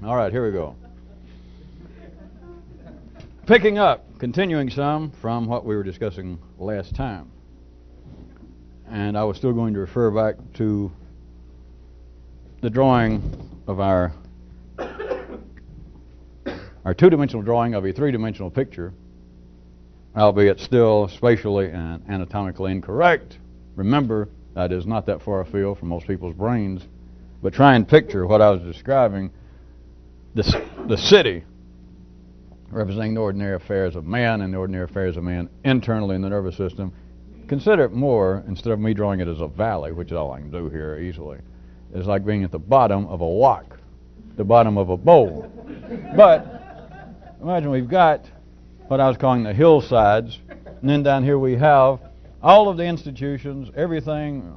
All right, here we go. Picking up, continuing some from what we were discussing last time. And I was still going to refer back to the drawing of our two-dimensional drawing of a three-dimensional picture, albeit still spatially and anatomically incorrect. Remember, that is not that far afield from most people's brains. But try and picture what I was describing, the city representing the ordinary affairs of man and the ordinary affairs of man internally in the nervous system. Consider it more, instead of me drawing it as a valley, which is all I can do here easily, it's like being at the bottom of a wok, the bottom of a bowl. But imagine we've got what I was calling the hillsides, and then down here we have all of the institutions, everything,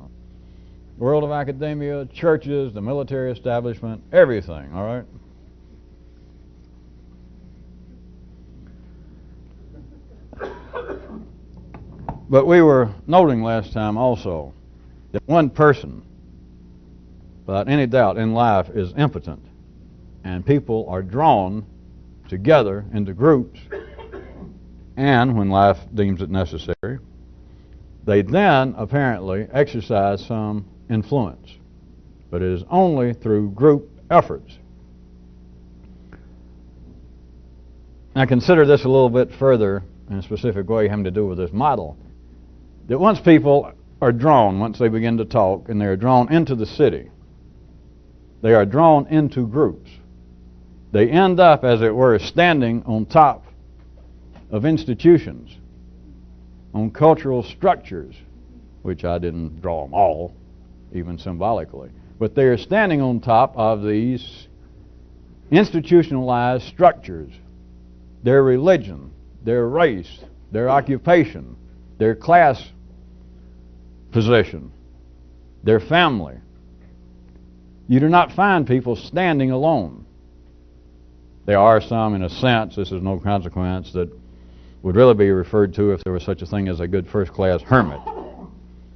world of academia, churches, the military establishment, everything, all right? But we were noting last time also that one person, without any doubt, in life is impotent, and people are drawn together into groups, and when life deems it necessary, they then apparently exercise some influence, but it is only through group efforts. Now consider this a little bit further in a specific way having to do with this model. That once people are drawn, once they begin to talk, and they are drawn into the city, they are drawn into groups. They end up, as it were, standing on top of institutions, on cultural structures, which I didn't draw them all, even symbolically. But they are standing on top of these institutionalized structures, their religion, their race, their occupation, their class position, their family. You do not find people standing alone. There are some, in a sense, this is no consequence, that would really be referred to if there was such a thing as a good first-class hermit.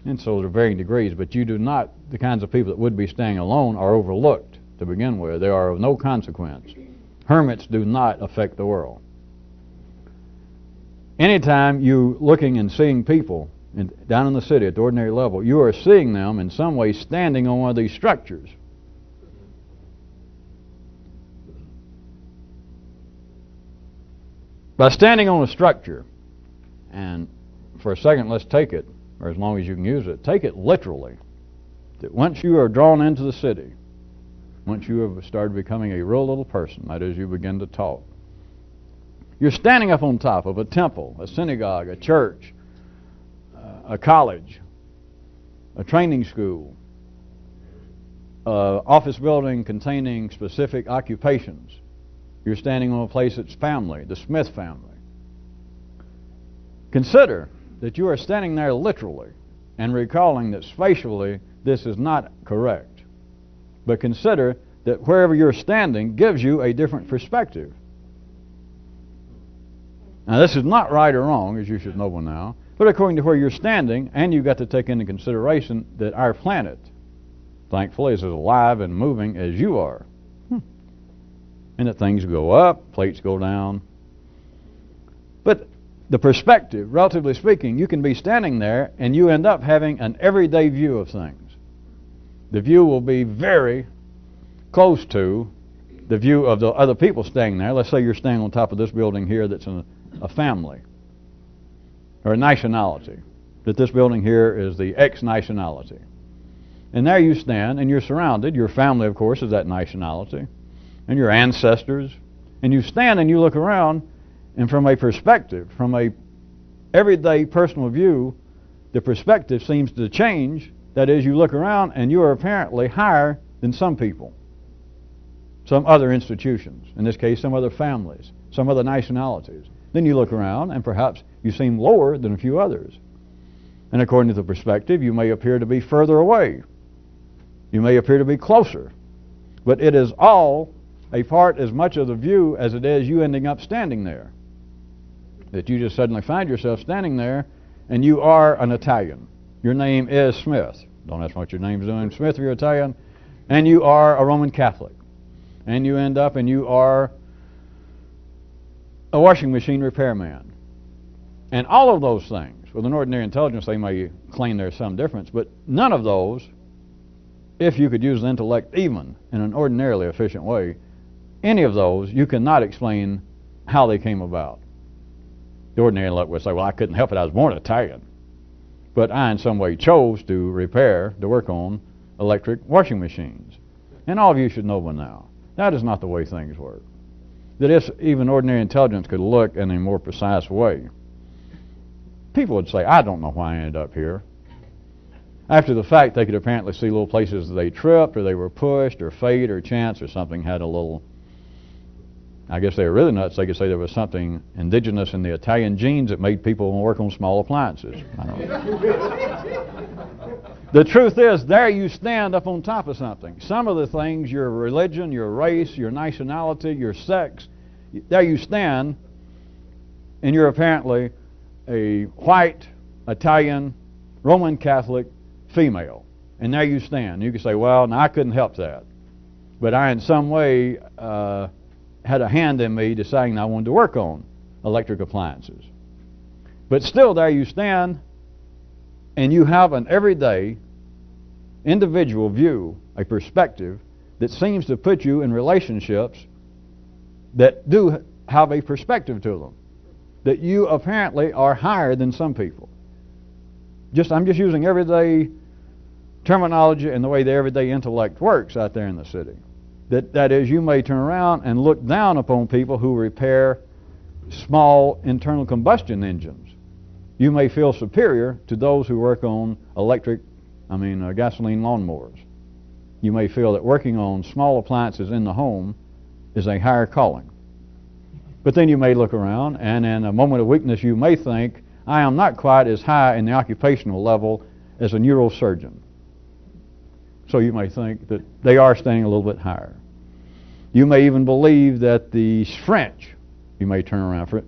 And so there are varying degrees, but you do not, the kinds of people that would be staying alone are overlooked to begin with. They are of no consequence. Hermits do not affect the world. Anytime you're looking and seeing people down in the city at the ordinary level, you are seeing them in some way standing on one of these structures. By standing on a structure, and for a second let's take it, or as long as you can use it, take it literally, that once you are drawn into the city, once you have started becoming a real little person, that is, you begin to talk, you're standing up on top of a temple, a synagogue, a church, a college, a training school, an office building containing specific occupations. You're standing on a place that's family, the Smith family. Consider that you are standing there literally and recalling that spatially this is not correct. But consider that wherever you're standing gives you a different perspective. Now this is not right or wrong, as you should know by now, but according to where you're standing, and you've got to take into consideration that our planet, thankfully, is as alive and moving as you are. And that things go up, plates go down. But the perspective, relatively speaking, you can be standing there and you end up having an everyday view of things. The view will be very close to the view of the other people staying there. Let's say you're staying on top of this building here that's a family or a nationality, that this building here is the X nationality. And there you stand and you're surrounded. Your family, of course, is that nationality, and your ancestors. And you stand and you look around, and from a perspective, from a everyday personal view, the perspective seems to change. That is, you look around and you are apparently higher than some people, some other institutions, in this case some other families, some other nationalities. Then you look around and perhaps you seem lower than a few others. And according to the perspective, you may appear to be further away. You may appear to be closer. But it is all a part as much of the view as it is you ending up standing there. That you just suddenly find yourself standing there and you are an Italian. Your name is Smith. Don't ask what your name's doing. Smith, you're Italian. And you are a Roman Catholic. and you end up and you are a washing machine repairman. And all of those things, with an ordinary intelligence, they may claim there's some difference, but none of those, if you could use the intellect even in an ordinarily efficient way, any of those, you cannot explain how they came about. The ordinary intellect would say, well, I couldn't help it, I was born Italian. But I in some way chose to repair, to work on electric washing machines. And all of you should know by now, that is not the way things work. That if even ordinary intelligence could look in a more precise way, people would say, I don't know why I ended up here. After the fact, they could apparently see little places that they tripped, or they were pushed, or fate, or chance, or something had a little... I guess they were really nuts. They could say there was something indigenous in the Italian genes that made people work on small appliances. I don't know. The truth is, there you stand up on top of something. Some of the things, your religion, your race, your nationality, your sex, there you stand, and you're apparently a white, Italian, Roman Catholic female. And there you stand. You can say, well, now I couldn't help that. But I in some way... had a hand in me deciding I wanted to work on electric appliances. But still there you stand, and you have an everyday individual view, a perspective that seems to put you in relationships that do have a perspective to them, that you apparently are higher than some people. I'm just using everyday terminology and the way the everyday intellect works out there in the city. That is, you may turn around and look down upon people who repair small internal combustion engines. You may feel superior to those who work on gasoline lawnmowers. You may feel that working on small appliances in the home is a higher calling. But then you may look around, and in a moment of weakness you may think, I am not quite as high in the occupational level as a neurosurgeon. So you may think that they are standing a little bit higher. You may even believe that the French, you may turn around for it,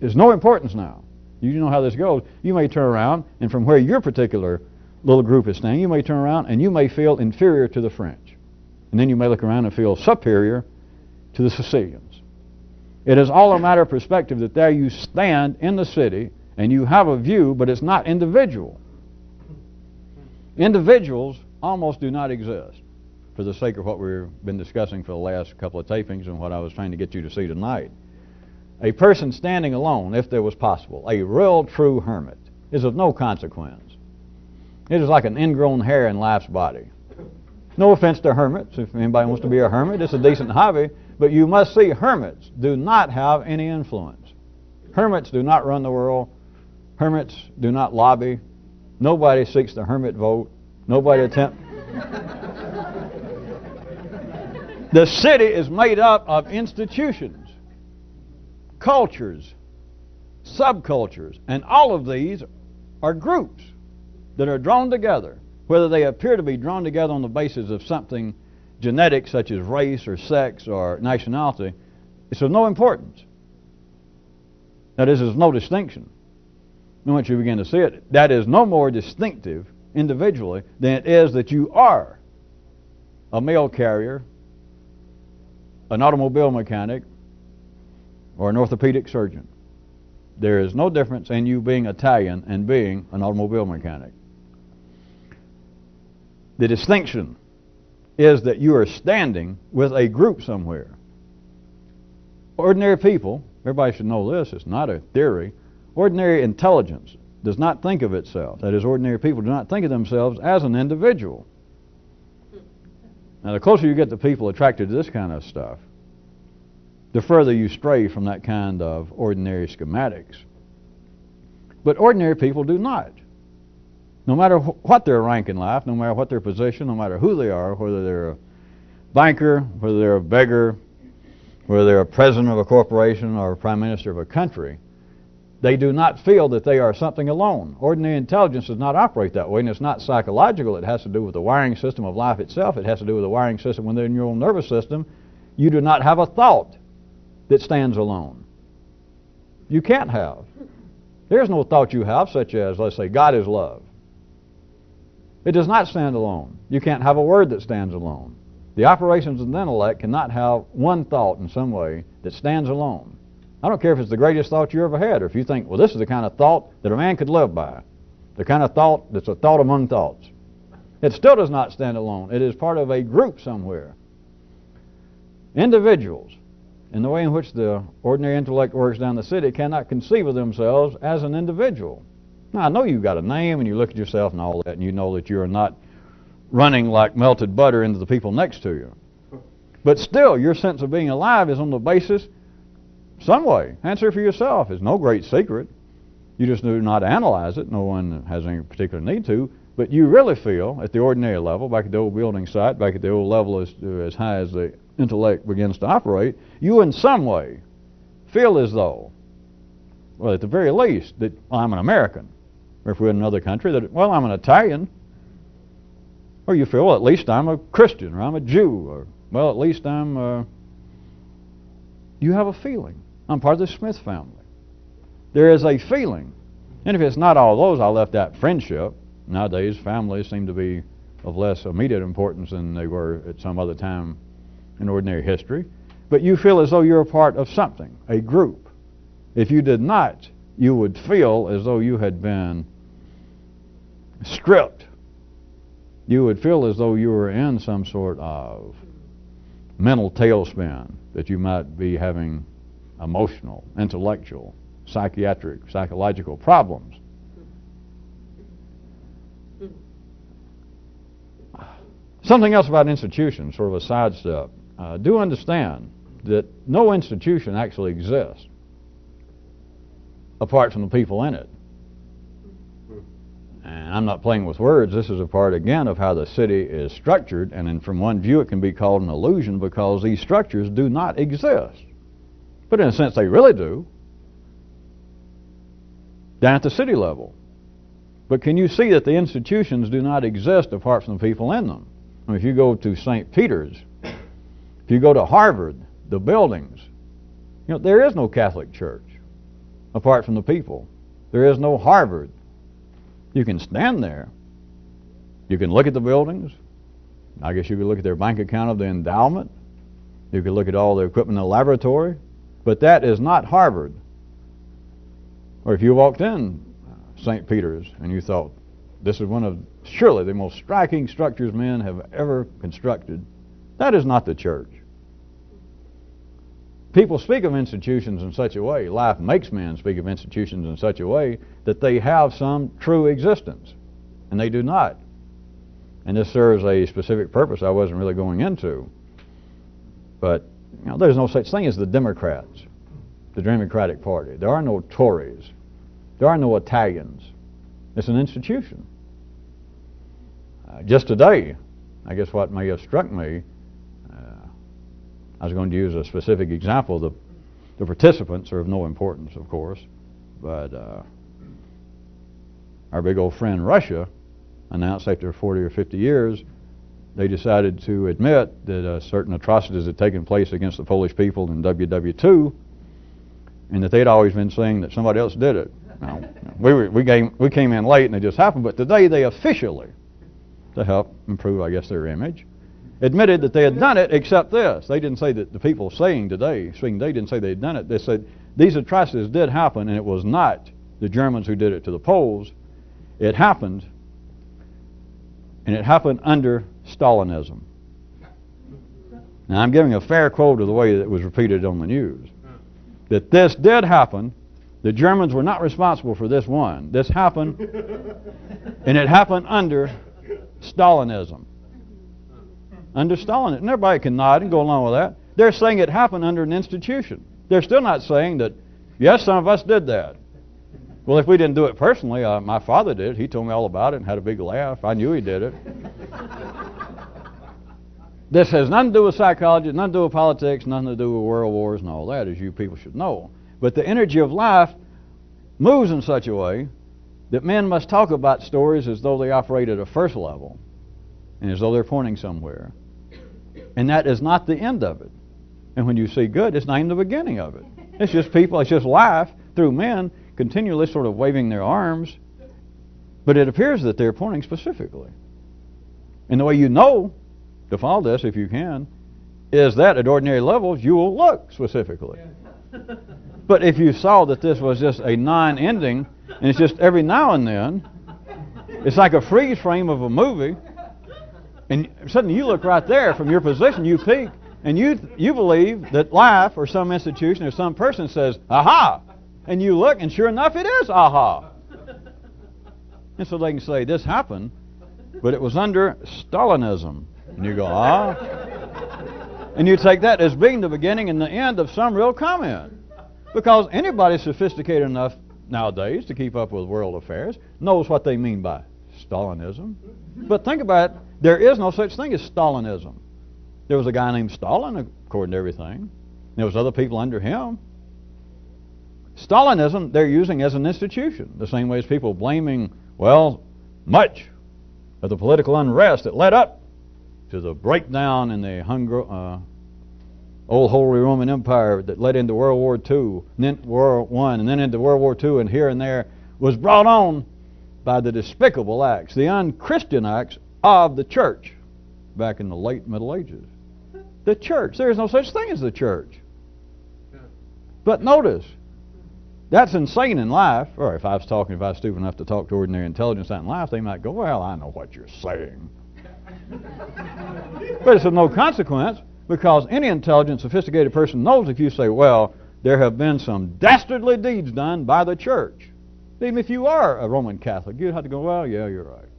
is no importance now. You know how this goes. You may turn around, and from where your particular little group is standing, you may turn around and you may feel inferior to the French. And then you may look around and feel superior to the Sicilians. It is all a matter of perspective that there you stand in the city and you have a view, but it's not individual. Individuals almost do not exist, for the sake of what we've been discussing for the last couple of tapings and what I was trying to get you to see tonight. A person standing alone, if there was possible, a real true hermit, is of no consequence. It is like an ingrown hair in life's body. No offense to hermits. If anybody wants to be a hermit, it's a decent hobby, but you must see hermits do not have any influence. Hermits do not run the world. Hermits do not lobby. Nobody seeks the hermit vote. Nobody attempt. The city is made up of institutions, cultures, subcultures, and all of these are groups that are drawn together, whether they appear to be drawn together on the basis of something genetic such as race or sex or nationality. It's of no importance. That is, there's no distinction. And once you begin to see it, that is no more distinctive individually than it is that you are a mail carrier, an automobile mechanic, or an orthopedic surgeon. There is no difference in you being Italian and being an automobile mechanic. The distinction is that you are standing with a group somewhere. Ordinary people, everybody should know this, it's not a theory. Ordinary intelligence does not think of itself. That is, ordinary people do not think of themselves as an individual. Now, the closer you get to people attracted to this kind of stuff, the further you stray from that kind of ordinary schematics. But ordinary people do not. No matter what their rank in life, no matter what their position, no matter who they are, whether they're a banker, whether they're a beggar, whether they're a president of a corporation or a prime minister of a country, they do not feel that they are something alone. Ordinary intelligence does not operate that way, and it's not psychological. It has to do with the wiring system of life itself. It has to do with the wiring system within your own nervous system. You do not have a thought that stands alone. You can't have. There's no thought you have, such as, let's say, God is love. It does not stand alone. You can't have a word that stands alone. The operations of the intellect cannot have one thought in some way that stands alone. I don't care if it's the greatest thought you ever had, or if you think, well, this is the kind of thought that a man could live by. The kind of thought that's a thought among thoughts. It still does not stand alone. It is part of a group somewhere. Individuals, in the way in which the ordinary intellect works down the city, cannot conceive of themselves as an individual. Now, I know you've got a name and you look at yourself and all that, and you know that you're not running like melted butter into the people next to you. But still, your sense of being alive is on the basis, some way. Answer for yourself. It's no great secret. You just do not analyze it. No one has any particular need to. But you really feel, at the ordinary level, back at the old building site, back at the old level as high as the intellect begins to operate, you in some way feel as though, well, at the very least, that, well, I'm an American. Or if we're in another country, that, well, I'm an Italian. Or you feel, well, at least I'm a Christian, or I'm a Jew, or, well, at least I'm, you have a feeling. I'm part of the Smith family. There is a feeling. And if it's not all those, I left out friendship. Nowadays, families seem to be of less immediate importance than they were at some other time in ordinary history. But you feel as though you're a part of something, a group. If you did not, you would feel as though you had been stripped. You would feel as though you were in some sort of mental tailspin, that you might be having emotional, intellectual, psychiatric, psychological problems. Something else about institutions, sort of a sidestep. Do understand that no institution actually exists apart from the people in it. And I'm not playing with words. This is a part, again, of how the city is structured. And then from one view, it can be called an illusion because these structures do not exist. But in a sense, they really do. Down at the city level. But can you see that the institutions do not exist apart from the people in them? I mean, if you go to St. Peter's, if you go to Harvard, the buildings, you know, there is no Catholic Church apart from the people. There is no Harvard. You can stand there. You can look at the buildings. I guess you could look at their bank account of the endowment. You could look at all their equipment in the laboratory. But that is not Harvard. Or if you walked in St. Peter's and you thought, this is one of surely the most striking structures men have ever constructed, that is not the church. People speak of institutions in such a way, life makes men speak of institutions in such a way that they have some true existence, and they do not. And this serves a specific purpose I wasn't really going into. But you know, there's no such thing as the Democrats, the Democratic Party. There are no Tories. There are no Italians. It's an institution. Just today, I guess what may have struck me, I was going to use a specific example. The participants are of no importance, of course, but our big old friend Russia announced after 40 or 50 years they decided to admit that certain atrocities had taken place against the Polish people in WW2, and that they'd always been saying that somebody else did it. Now, we came in late and it just happened, but today they officially, to help improve, I guess, their image, admitted that they had done it, except this. They didn't say that the people speaking today didn't say they had done it. They said these atrocities did happen, and it was not the Germans who did it to the Poles. It happened, and it happened under Stalinism. Now, I'm giving a fair quote of the way that it was repeated on the news. That this did happen. The Germans were not responsible for this one. This happened, and it happened under Stalinism. Under Stalinism. And everybody can nod and go along with that. They're saying it happened under an institution. They're still not saying that, yes, some of us did that. Well, if we didn't do it personally, my father did. He told me all about it and had a big laugh. I knew he did it. This has nothing to do with psychology, nothing to do with politics, nothing to do with world wars and all that, as you people should know. But the energy of life moves in such a way that men must talk about stories as though they operate at a first level and as though they're pointing somewhere. And that is not the end of it. And when you see good, it's not even the beginning of it. It's just people, it's just life through men continually sort of waving their arms. But it appears that they're pointing specifically. And the way you know to follow this if you can, is that at ordinary levels you will look specifically. But if you saw that this was just a non-ending, and it's just every now and then, it's like a freeze frame of a movie, and suddenly you look right there from your position, you peek, and you believe that life or some institution or some person says, aha! And you look, and sure enough it is aha! And so they can say, this happened, but it was under Stalinism. And you go, ah? And you take that as being the beginning and the end of some real comment. Because anybody sophisticated enough nowadays to keep up with world affairs knows what they mean by Stalinism. But think about it, there is no such thing as Stalinism. There was a guy named Stalin, according to everything. There was other people under him. Stalinism they're using as an institution, the same way as people blaming, well, much of the political unrest that led up to the breakdown in the old Holy Roman Empire that led into World War II, and then World War I, and then into World War II, and here and there, was brought on by the despicable acts, the unchristian acts of the church back in the late Middle Ages. The church. There is no such thing as the church. But notice, that's insane in life. Or if I was stupid enough to talk to ordinary intelligence out in life, they might go, well, I know what you're saying. But it's of no consequence, because any intelligent, sophisticated person knows if you say, well, there have been some dastardly deeds done by the church. Even if you are a Roman Catholic, you'd have to go, well, yeah, you're right.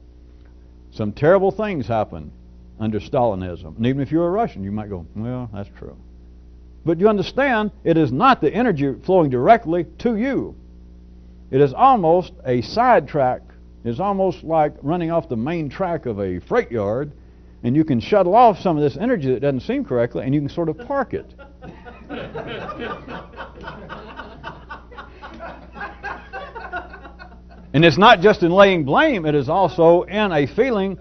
Some terrible things happened under Stalinism. And even if you're a Russian, you might go, well, that's true. But you understand, it is not the energy flowing directly to you. It is almost a sidetrack. It's almost like running off the main track of a freight yard, and you can shuttle off some of this energy that doesn't seem correctly, and you can sort of park it. And it's not just in laying blame, it is also in a feeling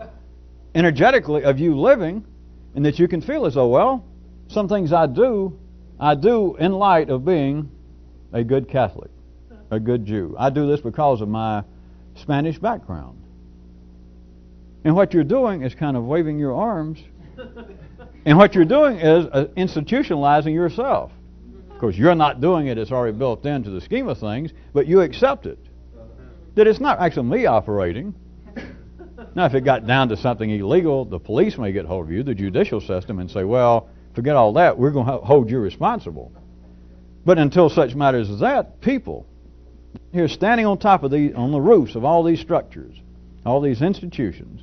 energetically of you living, and that you can feel as though, well, some things I do in light of being a good Catholic, a good Jew. I do this because of my Spanish background. And what you're doing is kind of waving your arms, and what you're doing is institutionalizing yourself. Of course, you're not doing it, it's already built into the scheme of things, but you accept it. That it's not actually me operating. Now, if it got down to something illegal, the police may get hold of you, the judicial system, and say, well, forget all that, we're going to hold you responsible. But until such matters as that, people here standing on top of on the roofs of all these structures, all these institutions,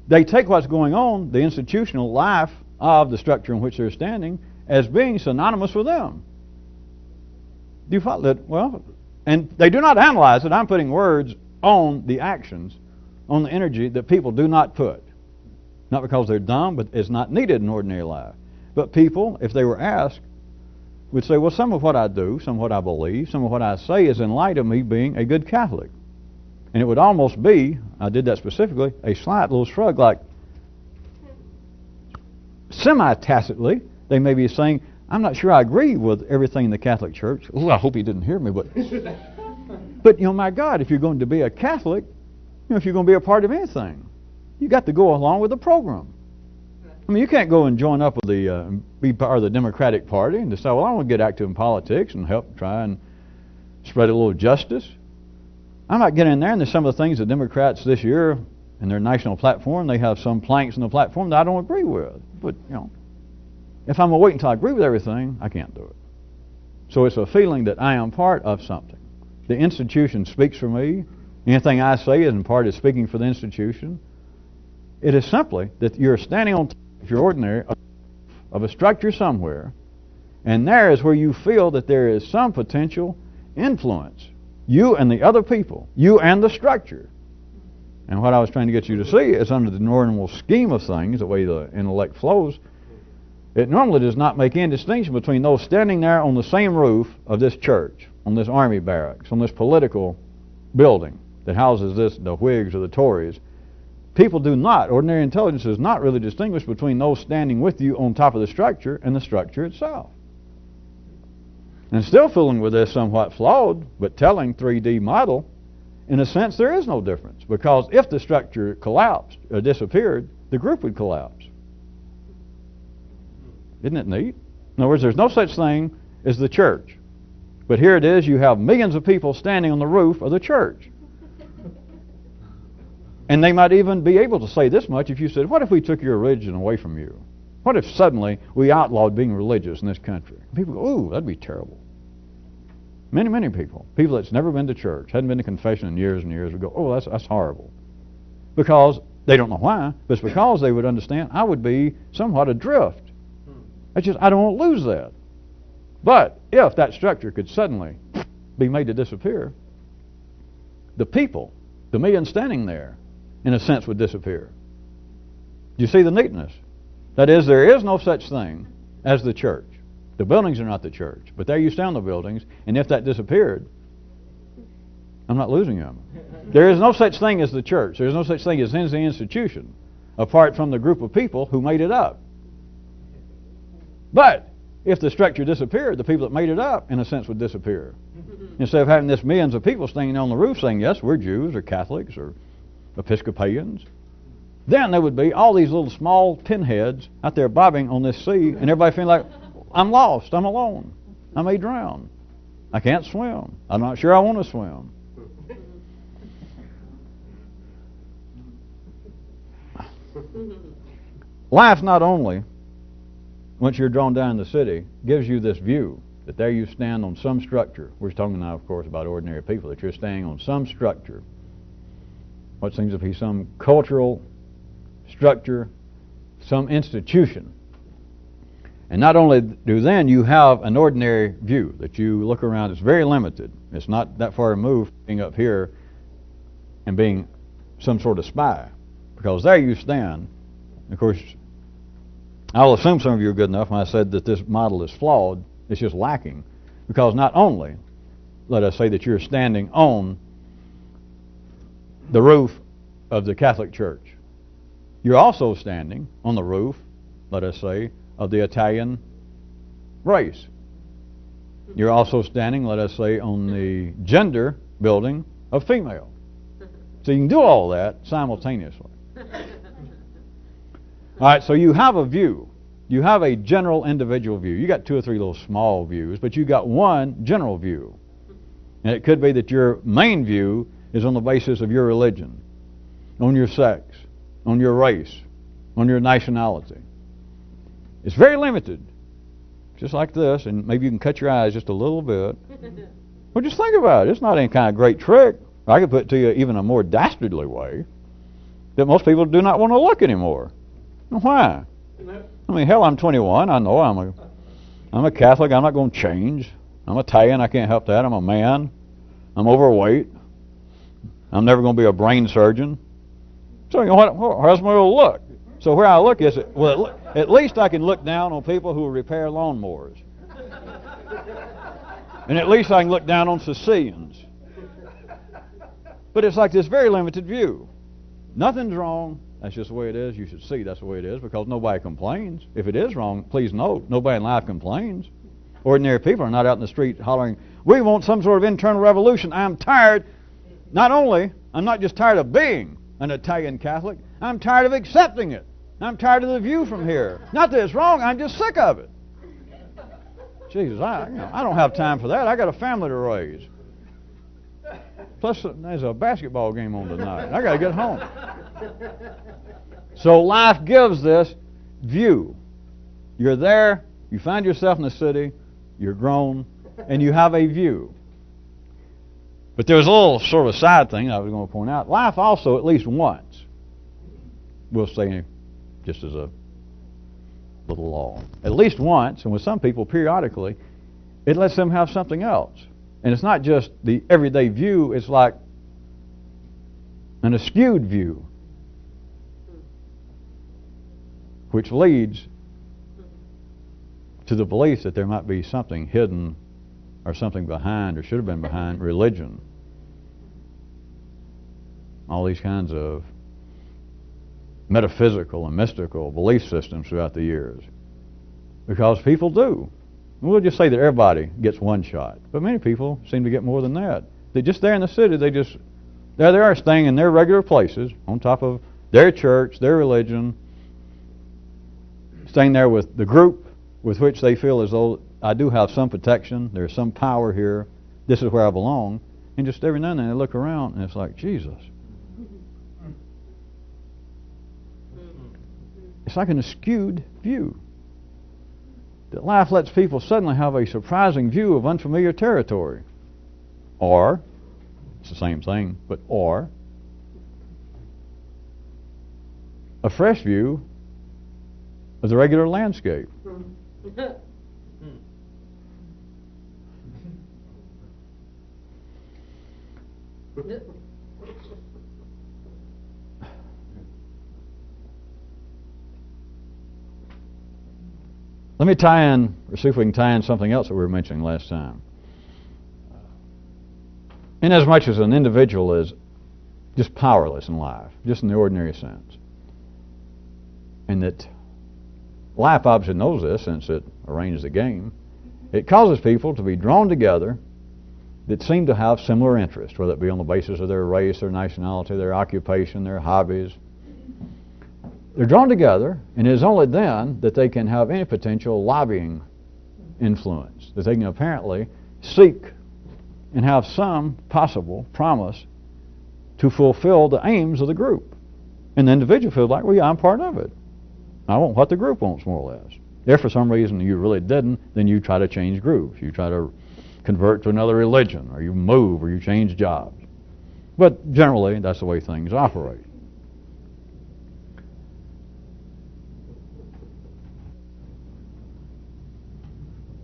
they take what's going on, the institutional life of the structure in which they're standing, as being synonymous with them. Do you follow that? Well, and they do not analyze it. I'm putting words on the actions, on the energy that people do not put. Not because they're dumb, but it's not needed in ordinary life. But people, if they were asked, would say, well, some of what I do, some of what I believe, some of what I say is in light of me being a good Catholic. And it would almost be, I did that specifically, a slight little shrug, like semi-tacitly, they may be saying, I'm not sure I agree with everything in the Catholic Church. Oh, I hope he didn't hear me, but you know, my God, if you're going to be a Catholic, if you're going to be a part of anything, you got to go along with the program. I mean, you can't go and join up with be part of the Democratic Party and decide, well, I want to get active in politics and help try and spread a little justice. I might get in there, and there's some of the things the Democrats this year in their national platform, they have some planks in the platform that I don't agree with. But, you know, if I'm going to wait until I agree with everything, I can't do it. So it's a feeling that I am part of something. The institution speaks for me. Anything I say is in part is speaking for the institution. It is simply that you're standing on top, if you're ordinary, of a structure somewhere, and there is where you feel that there is some potential influence. You and the other people, you and the structure. And what I was trying to get you to see is under the normal scheme of things, the way the intellect flows, it normally does not make any distinction between those standing there on the same roof of this church, on this army barracks, on this political building that houses the Whigs or the Tories. People do not, ordinary intelligence does not really distinguish between those standing with you on top of the structure and the structure itself. And still fooling with this somewhat flawed but telling 3D model, in a sense there is no difference, because if the structure collapsed or disappeared, the group would collapse. Isn't it neat? In other words, there's no such thing as the church. But here it is, you have millions of people standing on the roof of the church. And they might even be able to say this much if you said, what if we took your religion away from you? What if suddenly we outlawed being religious in this country? People go, ooh, that'd be terrible. Many, many people that's never been to church, hadn't been to confession in years and years, would go, oh, that's horrible. Because they don't know why, but it's because they would understand I would be somewhat adrift. It's just, I don't want to lose that. But if that structure could suddenly be made to disappear, the people, the millions standing there, in a sense would disappear. Do you see the neatness? That is, there is no such thing as the church. The buildings are not the church, but there you stand the buildings, and if that disappeared, I'm not losing them. There is no such thing as the church. There is no such thing as any institution apart from the group of people who made it up. But if the structure disappeared, the people that made it up, in a sense, would disappear. Instead of having this millions of people standing on the roof saying, yes, we're Jews or Catholics or Episcopalians, then there would be all these little small pinheads out there bobbing on this sea, and everybody feeling like, I'm lost, I'm alone, I may drown, I can't swim, I'm not sure I want to swim. Life not only, once you're drawn down in the city, gives you this view that there you stand on some structure. We're talking now, of course, about ordinary people, that you're standing on some structure. What seems to be some cultural structure, some institution. And not only do then you have an ordinary view that you look around, it's very limited. It's not that far removed from being up here and being some sort of spy. Because there you stand. Of course, I'll assume some of you are good enough when I said that this model is flawed. It's just lacking. Because not only, let us say that you're standing on the roof of the Catholic Church, you're also standing on the roof, let us say, of the Italian race. You're also standing, let us say, on the gender building of female. So you can do all that simultaneously. All right, so you have a view. You have a general individual view. You got two or three little small views, but you got one general view. And it could be that your main view is on the basis of your religion, on your sex, on your race, on your nationality. It's very limited, just like this, and maybe you can cut your eyes just a little bit. Well, just think about it. It's not any kind of great trick. I could put it to you even a more dastardly way, that most people do not want to look anymore. Why? I mean, hell, I'm 21. I know I'm a Catholic. I'm not going to change. I'm Italian. I can't help that. I'm a man. I'm overweight. I'm never going to be a brain surgeon. So, you know what? How's my little look? So where I look is, well, at least I can look down on people who repair lawnmowers. And at least I can look down on Sicilians. But it's like this very limited view. Nothing's wrong. That's just the way it is. You should see that's the way it is, because nobody complains. If it is wrong, please note, nobody in life complains. Ordinary people are not out in the street hollering, we want some sort of internal revolution. I'm tired. I'm not just tired of being an Italian Catholic, I'm tired of accepting it. I'm tired of the view from here. Not that it's wrong, I'm just sick of it. Jesus, I don't have time for that. I got a family to raise. Plus, there's a basketball game on tonight. I got to get home. So life gives this view. You're there, you find yourself in the city, you're grown, and you have a view. But there's a little sort of side thing I was going to point out. Life also, at least once, we'll say just as a little law, at least once, and with some people periodically, it lets them have something else. And it's not just the everyday view, it's like an askewed view, which leads to the belief that there might be something hidden or something behind, or should have been behind, religion. All these kinds of metaphysical and mystical belief systems throughout the years. Because people do. We'll just say that everybody gets one shot, but many people seem to get more than that. They're just there in the city, there they are staying in their regular places, on top of their church, their religion, staying there with the group with which they feel as though I do have some protection, there's some power here, this is where I belong, and just every now and then they look around and it's like, Jesus. It's like an askewed view. That life lets people suddenly have a surprising view of unfamiliar territory. Or, it's the same thing, but or, a fresh view of the regular landscape. Let me tie in, or see if we can tie in something else that we were mentioning last time. Inasmuch as an individual is just powerless in life, just in the ordinary sense, and that life obviously knows this since it arranged the game, it causes people to be drawn together that seem to have similar interests, whether it be on the basis of their race, their nationality, their occupation, their hobbies. They're drawn together, and it is only then that they can have any potential lobbying influence, that they can apparently seek and have some possible promise to fulfill the aims of the group. And the individual feels like, well, yeah, I'm part of it. I want what the group wants, more or less. If for some reason you really didn't, then you try to change groups. You try to convert to another religion, or you move, or you change jobs. But generally, that's the way things operate.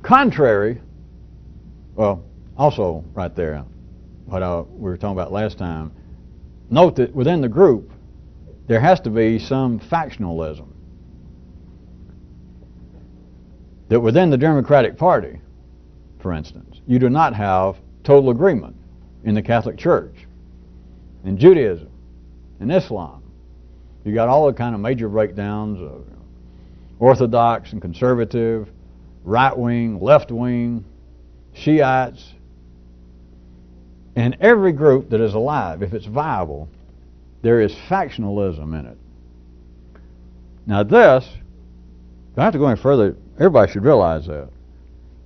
Contrary, well, also right there, what we were talking about last time, note that within the group, there has to be some factionalism. That within the Democratic Party, for instance, you do not have total agreement in the Catholic Church, in Judaism, in Islam. You got all the kind of major breakdowns of Orthodox and conservative, right-wing, left-wing, Shiites, and every group that is alive, if it's viable, there is factionalism in it. Now this, I don't have to go any further, everybody should realize that.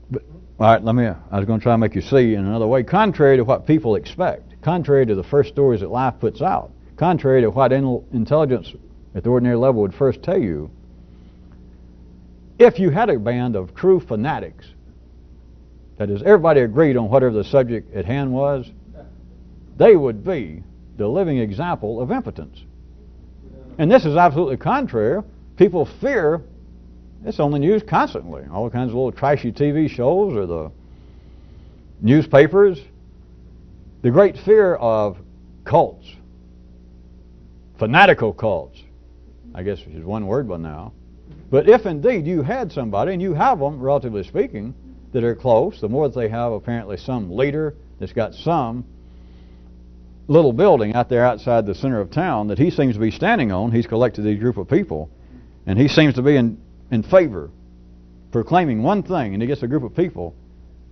But, all right, I was going to try to make you see in another way, contrary to what people expect, contrary to the first stories that life puts out, contrary to what intelligence at the ordinary level would first tell you, if you had a band of true fanatics, that is, everybody agreed on whatever the subject at hand was, they would be the living example of impotence. And this is absolutely contrary. People fear, it's on the news constantly, all kinds of little trashy TV shows or the newspapers, the great fear of cults, fanatical cults, I guess is one word by now. But if indeed you had somebody, and you have them, relatively speaking, that are close, the more that they have apparently some leader that's got some little building out there outside the center of town that he seems to be standing on, he's collected these group of people, and he seems to be in favor, proclaiming one thing, and he gets a group of people,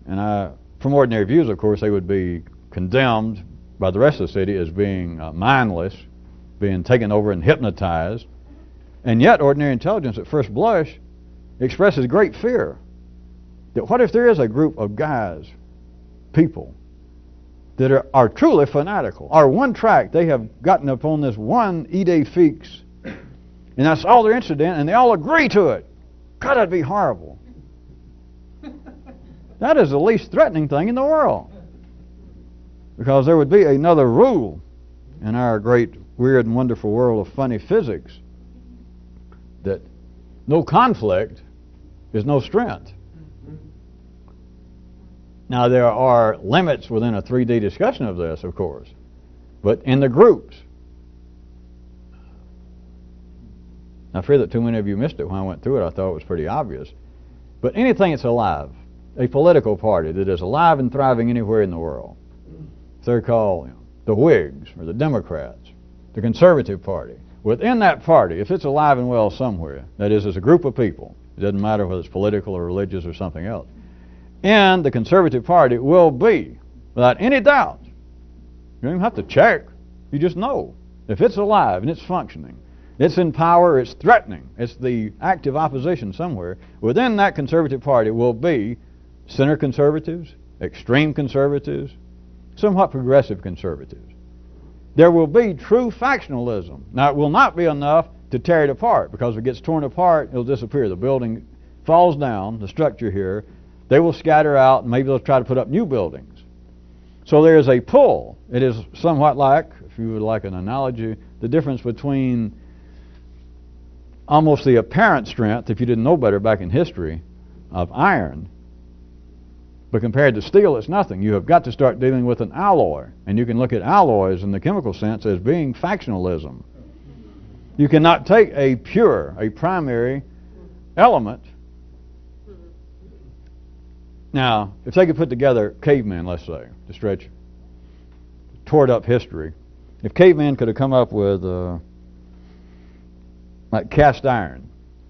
and from ordinary views, of course, they would be condemned by the rest of the city as being mindless, being taken over and hypnotized. And yet, ordinary intelligence at first blush expresses great fear that what if there is a group of guys, people, that are truly fanatical, are one track, they have gotten upon this one idée fixe, and that's all they're interested in, and they all agree to it. God, that'd be horrible. That is the least threatening thing in the world. Because there would be another rule in our great, weird, and wonderful world of funny physics, that no conflict is no strength. Now there are limits within a 3D discussion of this, of course, but in the groups. I fear that too many of you missed it when I went through it. I thought it was pretty obvious. But anything that's alive, a political party that is alive and thriving anywhere in the world, they're called the Whigs or the Democrats, the Conservative Party. Within that party, if it's alive and well somewhere, that is, as a group of people, it doesn't matter whether it's political or religious or something else, and the Conservative Party will be, without any doubt, you don't even have to check, you just know, if it's alive and it's functioning, It's in power, it's threatening. It's the active opposition somewhere. Within that conservative party will be center conservatives, extreme conservatives, somewhat progressive conservatives. There will be true factionalism. Now, it will not be enough to tear it apart, because if it gets torn apart, it'll disappear. The building falls down, the structure here. They will scatter out, and maybe they'll try to put up new buildings. So there is a pull. It is somewhat like, if you would like an analogy, the difference between almost the apparent strength, if you didn't know better back in history, of iron, but compared to steel, it's nothing. You have got to start dealing with an alloy, and you can look at alloys in the chemical sense as being factionalism. You cannot take a primary element. Now, if they could put together cavemen, let's say, to stretch toward up history, if cavemen could have come up with like cast iron,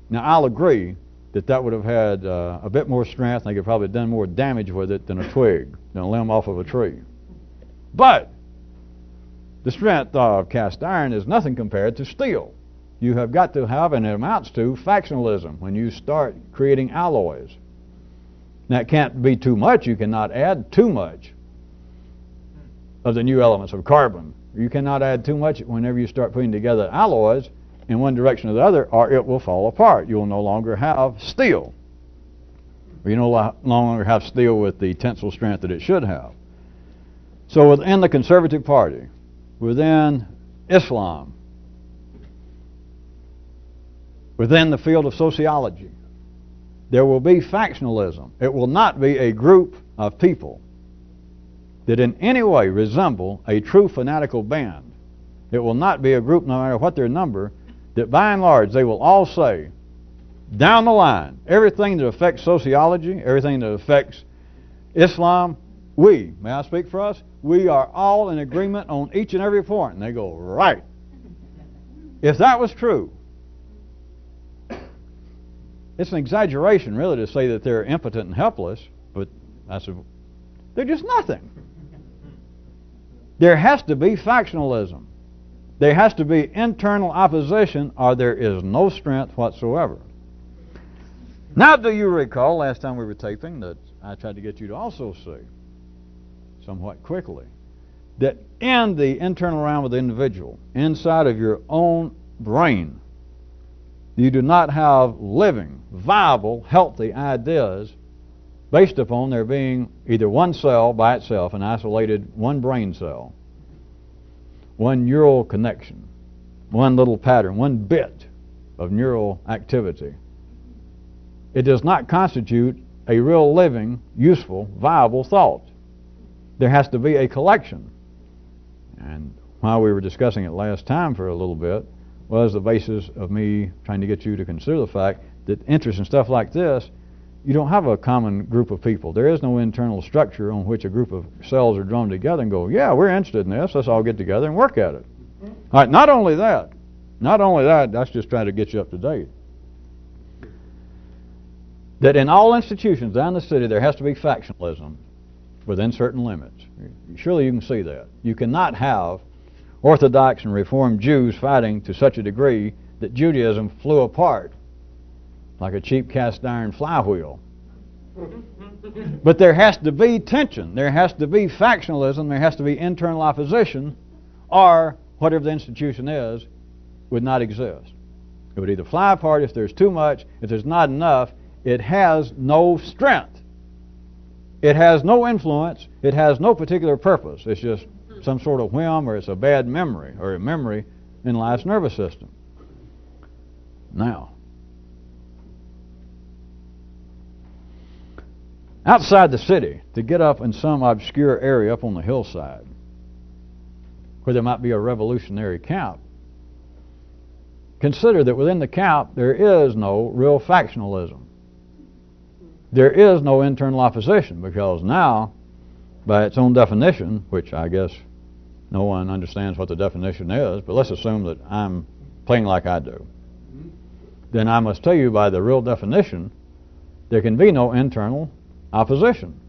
now I'll agree that that would have had a bit more strength. They could probably have done more damage with it than a twig, than a limb off of a tree. But the strength of cast iron is nothing compared to steel. You have got to have, and it amounts to, factionalism when you start creating alloys. Now, it can't be too much. You cannot add too much of the new elements of carbon. You cannot add too much whenever you start putting together alloys in one direction or the other, or it will fall apart. You will no longer have steel. You no longer have steel with the tensile strength that it should have. So within the Conservative Party, within Islam, within the field of sociology, there will be factionalism. It will not be a group of people that in any way resemble a true fanatical band. It will not be a group, no matter what their number, that by and large they will all say, down the line, everything that affects sociology, everything that affects Islam, may I speak for us? We are all in agreement on each and every point. And they go, right. If that was true, it's an exaggeration really to say that they're impotent and helpless, but they're just nothing. There has to be factionalism. There has to be internal opposition, or there is no strength whatsoever. Now, do you recall last time we were taping that I tried to get you to also see, somewhat quickly, that in the internal realm of the individual, inside of your own brain, you do not have living, viable, healthy ideas based upon there being either one cell by itself, an isolated one brain cell, one neural connection, one little pattern, one bit of neural activity. It does not constitute a real living, useful, viable thought. There has to be a collection. And while we were discussing it last time for a little bit, was the basis of me trying to get you to consider the fact that interest in stuff like this, you don't have a common group of people. There is no internal structure on which a group of cells are drawn together and go, yeah, we're interested in this, let's all get together and work at it. All right, not only that, that's just trying to get you up to date. That in all institutions down the city there has to be factionalism within certain limits. Surely you can see that. You cannot have Orthodox and Reformed Jews fighting to such a degree that Judaism flew apart like a cheap cast iron flywheel. But there has to be tension, there has to be factionalism, there has to be internal opposition, or whatever the institution is would not exist. It would either fly apart if there's too much. If there's not enough, it has no strength. It has no influence. It has no particular purpose. It's just some sort of whim, or it's a bad memory, or a memory in life's nervous system. Now, outside the city, to get up in some obscure area up on the hillside where there might be a revolutionary camp, consider that within the camp there is no real factionalism. There is no internal opposition, because now, by its own definition, which I guess no one understands what the definition is, but let's assume that I'm playing like I do, then I must tell you by the real definition, there can be no internal opposition.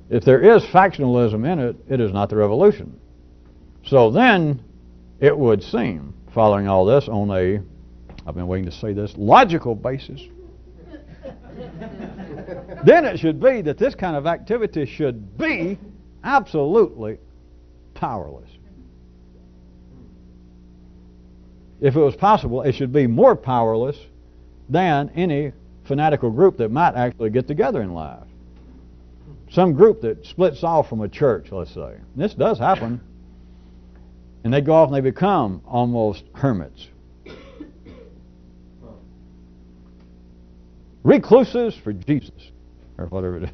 If there is factionalism in it, it is not the revolution. So then it would seem following all this on a, I've been waiting to say this, logical basis, then it should be that this kind of activity should be absolutely powerless. If it was possible, it should be more powerless than any fanatical group that might actually get together in life. Some group that splits off from a church, let's say. And this does happen. And they go off and they become almost hermits. Recluses for Jesus, or whatever it is.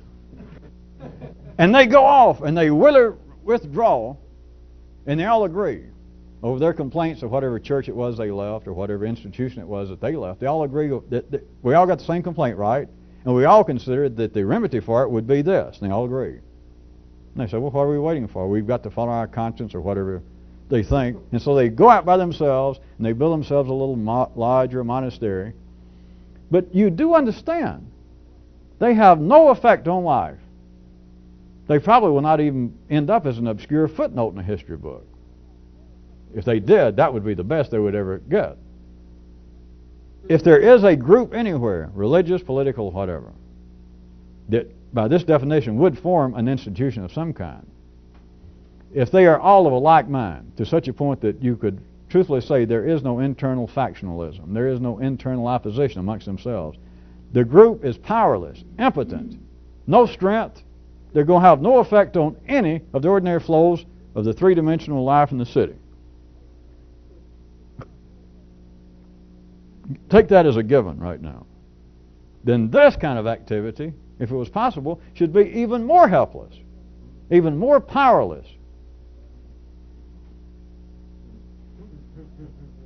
And they go off and they withdraw, and they all agree over their complaints of whatever church it was they left or whatever institution it was that they left. They all agree that we all got the same complaint, right? And we all considered that the remedy for it would be this. And they all agree. And they say, well, what are we waiting for? We've got to follow our conscience or whatever they think. And so they go out by themselves and they build themselves a little lodge or a monastery. But you do understand, they have no effect on life. They probably will not even end up as an obscure footnote in a history book. If they did, that would be the best they would ever get. If there is a group anywhere, religious, political, whatever, that by this definition would form an institution of some kind, if they are all of a like mind, to such a point that you could truthfully say there is no internal factionalism, there is no internal opposition amongst themselves, the group is powerless, impotent, no strength. They're going to have no effect on any of the ordinary flows of the three-dimensional life in the city. Take that as a given right now. Then this kind of activity, if it was possible, should be even more helpless, even more powerless.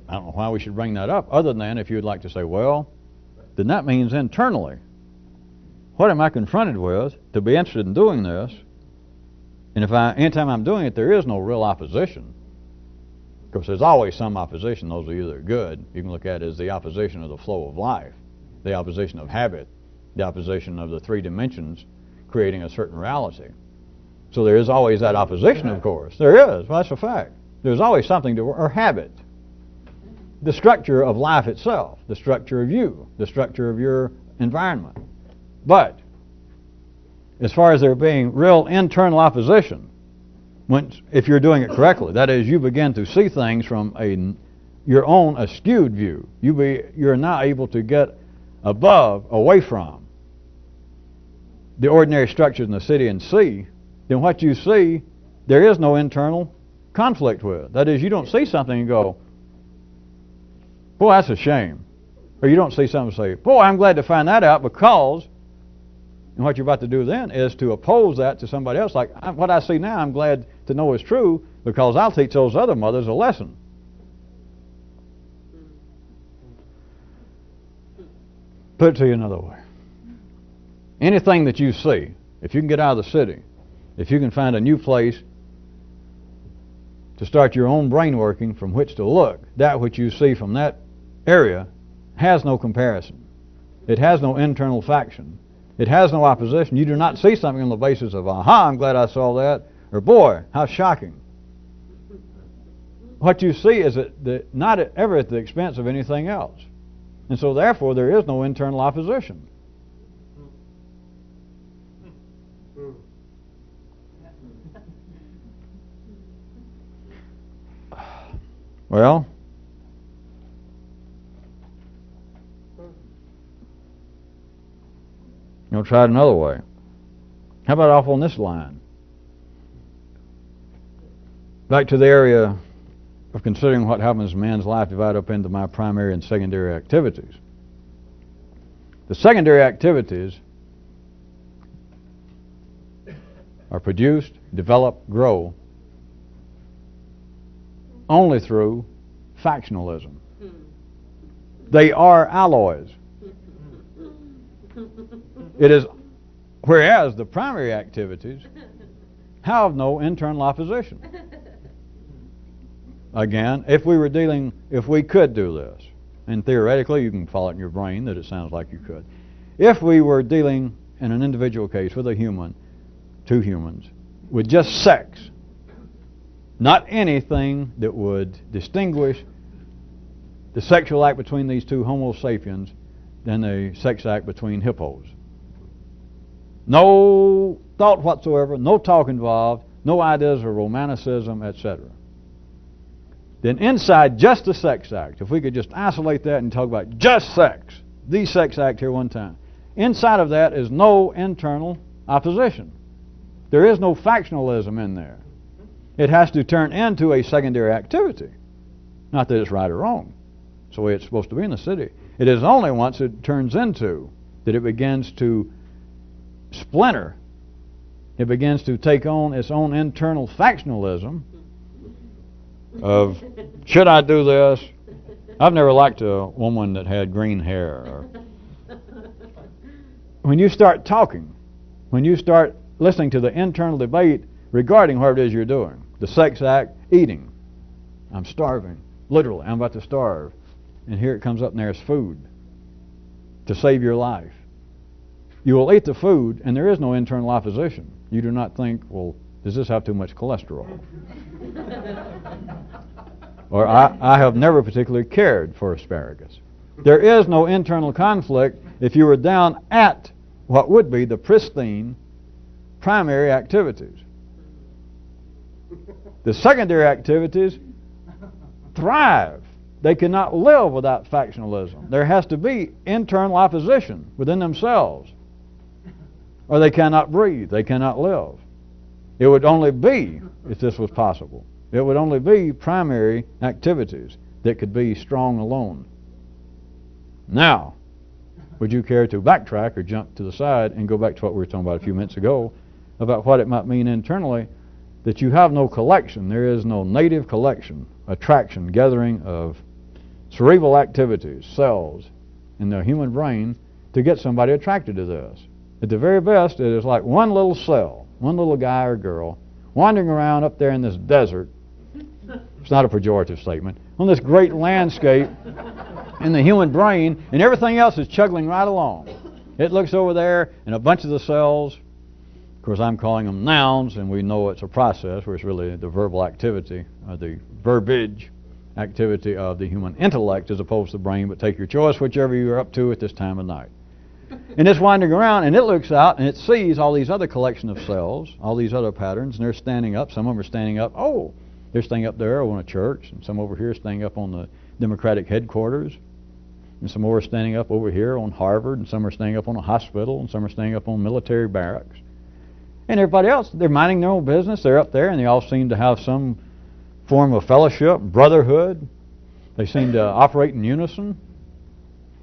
I don't know why we should bring that up, other than if you would like to say, well, then that means internally, what am I confronted with to be interested in doing this? And if anytime I'm doing it, there is no real opposition. Of course, there's always some opposition. Those are either good. You can look at it as the opposition of the flow of life, the opposition of habit, the opposition of the three dimensions creating a certain reality. So there is always that opposition, of course. There is. Well, that's a fact. There's always something to, or habit. The structure of life itself, the structure of you, the structure of your environment. But as far as there being real internal opposition, if you're doing it correctly, that is, you begin to see things from your own askewed view. You're now able to get away from the ordinary structures in the city and see, then what you see, there is no internal conflict with. That is, you don't see something and go, boy, that's a shame. Or you don't see something and say, boy, I'm glad to find that out because, and what you're about to do then is to oppose that to somebody else. Like, what I see now, I'm glad to know is true because I'll teach those other mothers a lesson. Put it to you another way. Anything that you see, if you can get out of the city, if you can find a new place to start your own brain working from which to look, that which you see from that area has no comparison. It has no internal faction. It has no opposition. You do not see something on the basis of, aha, I'm glad I saw that, or boy, how shocking. What you see is not ever at the expense of anything else. And so therefore there is no internal opposition. Well, you'll try it another way. How about off on this line? Back to the area of considering what happens in man's life divided up into my primary and secondary activities. The secondary activities are produced, develop, grow only through factionalism. They are alloys. It is, whereas the primary activities have no internal opposition. Again, if we could do this, and theoretically you can follow it in your brain that it sounds like you could. If we were dealing in an individual case with a human, two humans, with just sex, not anything that would distinguish the sexual act between these two Homo sapiens than the sex act between hippos. No thought whatsoever, no talk involved, no ideas of romanticism, etc. Then inside just the sex act, if we could just isolate that and talk about just sex, the sex act here one time, inside of that is no internal opposition. There is no factionalism in there. It has to turn into a secondary activity. Not that it's right or wrong. It's the way it's supposed to be in the city. It is only once it turns into that it begins to splinter. It begins to take on its own internal factionalism of, should I do this? I've never liked a woman that had green hair. When you start talking, when you start listening to the internal debate regarding what it is you're doing, the sex act, eating. I'm starving. Literally, I'm about to starve. And here it comes up and there's food to save your life. You will eat the food and there is no internal opposition. You do not think, well, does this have too much cholesterol? Or I have never particularly cared for asparagus. There is no internal conflict if you were down at what would be the pristine primary activities. The secondary activities thrive. They cannot live without factionalism. There has to be internal opposition within themselves, or they cannot breathe, they cannot live. It would only be, if this was possible, it would only be primary activities that could be strong alone. Now, would you care to backtrack or jump to the side and go back to what we were talking about a few minutes ago about what it might mean internally, that you have no collection, there is no native collection, attraction, gathering of cerebral activities, cells in the human brain to get somebody attracted to this. At the very best, it is like one little cell, one little guy or girl, wandering around up there in this desert. It's not a pejorative statement. On this great landscape in the human brain, and everything else is chugging right along. It looks over there, and a bunch of the cells, of course I'm calling them nouns, and we know it's a process where it's really the verbal activity, the verbiage activity of the human intellect as opposed to the brain, but take your choice, whichever you're up to at this time of night. And it's wandering around, and it looks out, and it sees all these other collection of cells, all these other patterns, and they're standing up. Some of them are standing up. Oh, they're standing up there on a church, and some over here standing up on the Democratic headquarters, and some more are standing up over here on Harvard, and some are standing up on a hospital, and some are standing up on military barracks. And everybody else, they're minding their own business. They're up there, and they all seem to have some form of fellowship, brotherhood. They seem to operate in unison.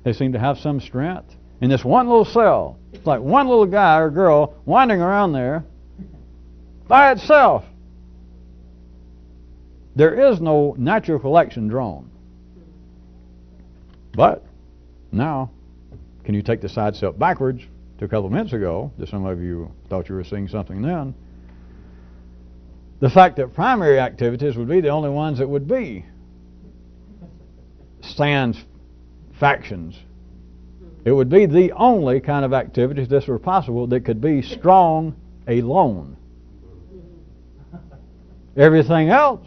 They seem to have some strength. In this one little cell, it's like one little guy or girl wandering around there by itself. There is no natural collection drawn. But now, can you take the side step backwards to a couple of minutes ago, that some of you thought you were seeing something then? The fact that primary activities would be the only ones that would be stands, factions. It would be the only kind of activity, if this were possible, that could be strong alone. Everything else,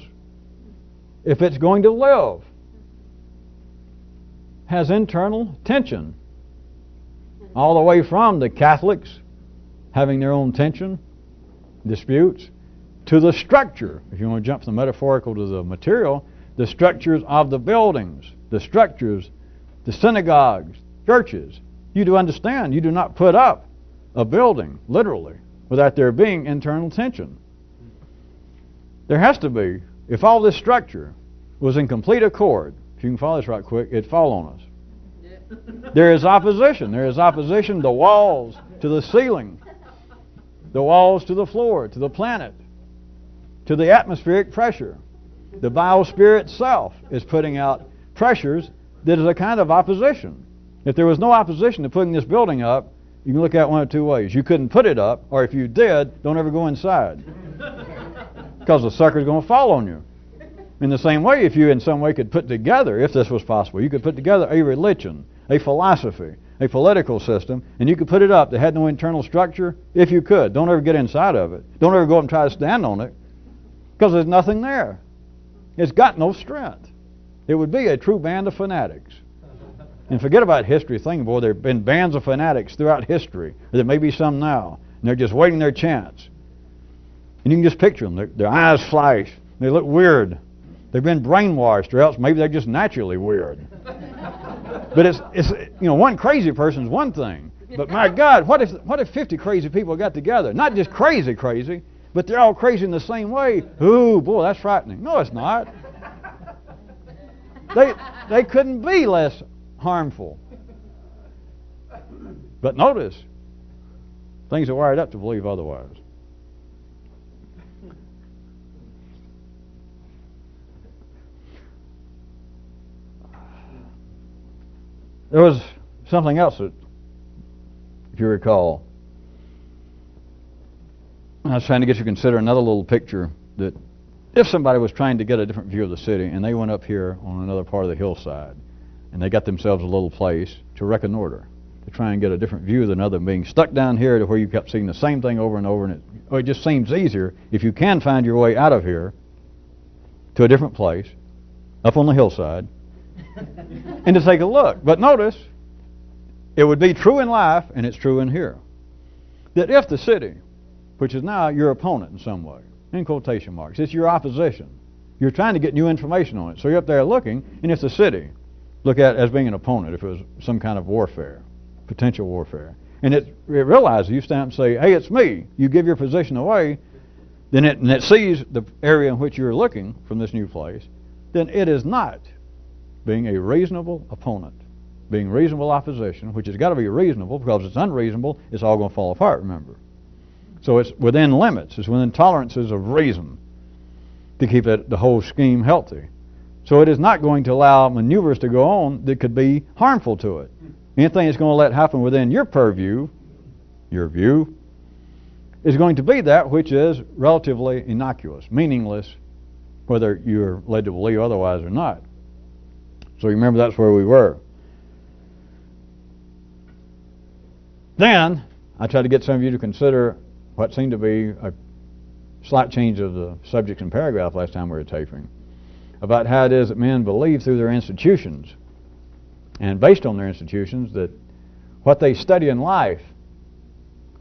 if it's going to live, has internal tension. All the way from the Catholics having their own tension, disputes, to the structure, if you want to jump from the metaphorical to the material, the structures of the buildings, the structures, the synagogues, churches. You do understand, you do not put up a building, literally, without there being internal tension. There has to be. If all this structure was in complete accord, if you can follow this right quick, it'd fall on us. Yeah. There is opposition. There is opposition, the walls to the ceiling, the walls to the floor, to the planet, to the atmospheric pressure. The biosphere itself is putting out pressures that is a kind of opposition. If there was no opposition to putting this building up, you can look at it one of two ways. You couldn't put it up, or if you did, don't ever go inside. Because the sucker's going to fall on you. In the same way, if you in some way could put together, if this was possible, you could put together a religion, a philosophy, a political system, and you could put it up that had no internal structure, if you could. Don't ever get inside of it. Don't ever go up and try to stand on it, because there's nothing there. It's got no strength. it would be a true band of fanatics. And forget about history thinking, boy, there have been bands of fanatics throughout history. There may be some now. And they're just waiting their chance. And you can just picture them. Their eyes flash. They look weird. They've been brainwashed, or else maybe they're just naturally weird. But it's one crazy person's one thing. But my God, what if 50 crazy people got together? Not just crazy, but they're all crazy in the same way. Ooh, boy, that's frightening. No, it's not. They couldn't be less harmful. But notice, things are wired up to believe otherwise. There was something else that, if you recall, I was trying to get you to consider another little picture that if somebody was trying to get a different view of the city and they went up here on another part of the hillside and they got themselves a little place to reconnoiter, to try and get a different view than other being stuck down here to where you kept seeing the same thing over and over, and it just seems easier if you can find your way out of here to a different place up on the hillside and to take a look. But notice, it would be true in life, and it's true in here, that if the city, which is now your opponent in some way, in quotation marks, it's your opposition, you're trying to get new information on it. So you're up there looking, and if the city, look at it as being an opponent, if it was some kind of warfare, potential warfare, and it realizes, you stand up and say, hey, it's me, you give your position away, then it sees the area in which you're looking from this new place, then it is not being a reasonable opponent, being reasonable opposition, which has got to be reasonable, because if it's unreasonable, it's all going to fall apart, remember. So it's within limits, it's within tolerances of reason to keep the whole scheme healthy. So it is not going to allow maneuvers to go on that could be harmful to it. Anything that's going to let happen within your purview, your view, is going to be that which is relatively innocuous, meaningless, whether you're led to believe otherwise or not. So remember, that's where we were. Then I tried to get some of you to consider what seemed to be a slight change of the subjects and paragraph last time we were taping, about how it is that men believe through their institutions, and based on their institutions, that what they study in life,